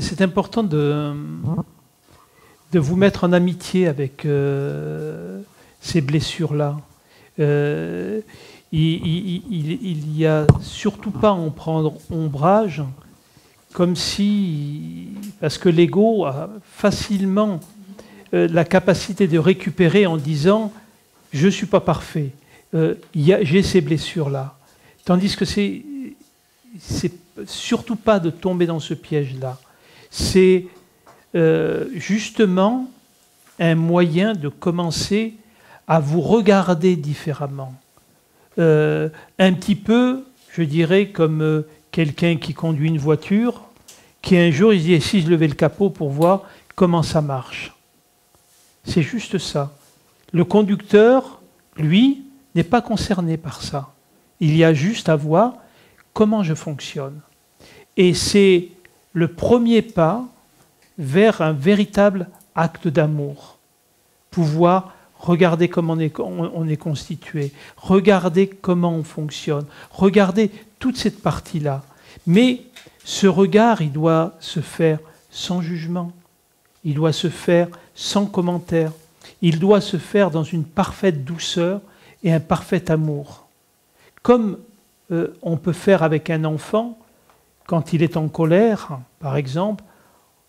c'est important de vous mettre en amitié avec ces blessures-là. Il y a surtout pas à en prendre ombrage, comme si, parce que l'ego a facilement la capacité de récupérer en disant « je ne suis pas parfait, j'ai ces blessures-là ». Tandis que c'est surtout pas de tomber dans ce piège-là. C'est justement un moyen de commencer à vous regarder différemment. Un petit peu, je dirais, comme quelqu'un qui conduit une voiture, qui un jour, il dit, si je levais le capot pour voir comment ça marche. C'est juste ça. Le conducteur, lui, n'est pas concerné par ça. Il y a juste à voir comment je fonctionne. Et c'est le premier pas vers un véritable acte d'amour. Pouvoir regarder comment on est constitué, regarder comment on fonctionne, regarder toute cette partie-là. Mais ce regard, il doit se faire sans jugement, il doit se faire sans commentaire, il doit se faire dans une parfaite douceur et un parfait amour. Comme on peut faire avec un enfant, quand il est en colère, par exemple,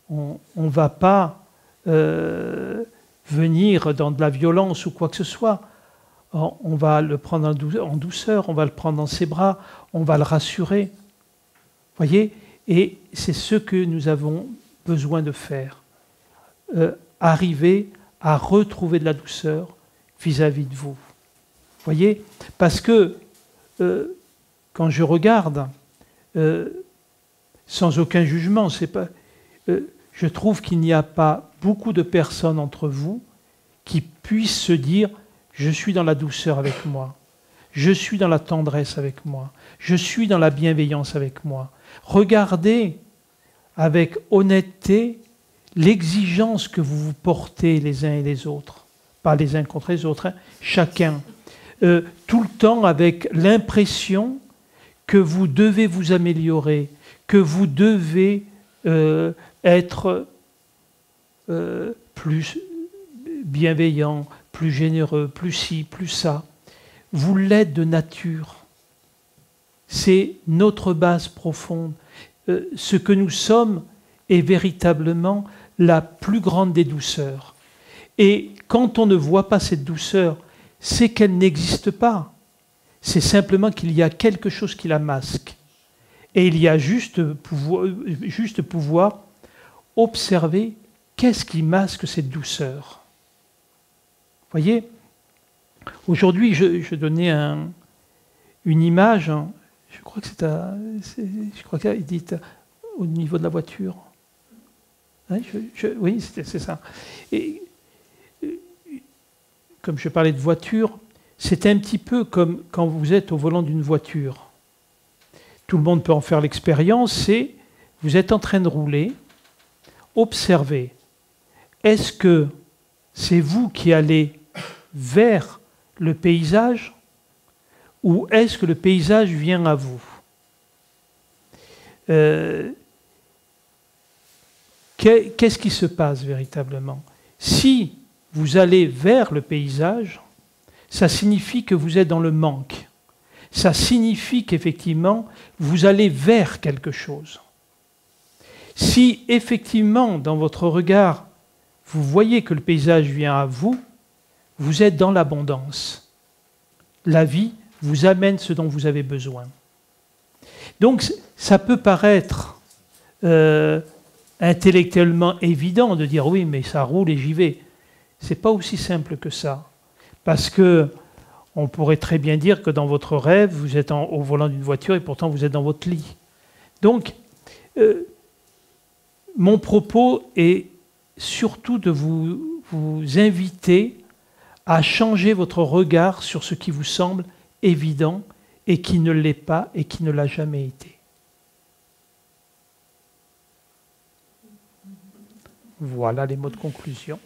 on ne va pas venir dans de la violence ou quoi que ce soit. On va le prendre en douceur, on va le prendre dans ses bras, on va le rassurer. Voyez? Et c'est ce que nous avons besoin de faire. Arriver à retrouver de la douceur vis-à-vis de vous. Voyez? Parce que quand je regarde, sans aucun jugement, c'est pas, je trouve qu'il n'y a pas beaucoup de personnes entre vous qui puissent se dire « je suis dans la douceur avec moi, je suis dans la tendresse avec moi, je suis dans la bienveillance avec moi ». Regardez avec honnêteté l'exigence que vous vous portez les uns et les autres, pas les uns contre les autres, hein, chacun, tout le temps avec l'impression que vous devez vous améliorer, que vous devez être plus bienveillant, plus généreux, plus ci, plus ça. Vous l'êtes de nature. C'est notre base profonde. Ce que nous sommes est véritablement la plus grande des douceurs. Et quand on ne voit pas cette douceur, c'est qu'elle n'existe pas. C'est simplement qu'il y a quelque chose qui la masque. Et il y a juste pouvoir observer qu'est-ce qui masque cette douceur. Vous voyez, aujourd'hui, je donnais une image, je crois que je crois qu'elle dit au niveau de la voiture. Hein, oui, c'est ça. Et comme je parlais de voiture, c'est un petit peu comme quand vous êtes au volant d'une voiture. Tout le monde peut en faire l'expérience, c'est vous êtes en train de rouler, observez. Est-ce que c'est vous qui allez vers le paysage ou est-ce que le paysage vient à vous? Qu'est-ce qui se passe véritablement? Si vous allez vers le paysage, ça signifie que vous êtes dans le manque. Ça signifie qu'effectivement, vous allez vers quelque chose. Si effectivement, dans votre regard, vous voyez que le paysage vient à vous, vous êtes dans l'abondance. La vie vous amène ce dont vous avez besoin. Donc, ça peut paraître intellectuellement évident de dire « oui, mais ça roule et j'y vais ». Ce n'est pas aussi simple que ça. Parce que on pourrait très bien dire que dans votre rêve, vous êtes au volant d'une voiture et pourtant vous êtes dans votre lit. Donc, mon propos est surtout de vous inviter à changer votre regard sur ce qui vous semble évident et qui ne l'est pas et qui ne l'a jamais été. Voilà les mots de conclusion.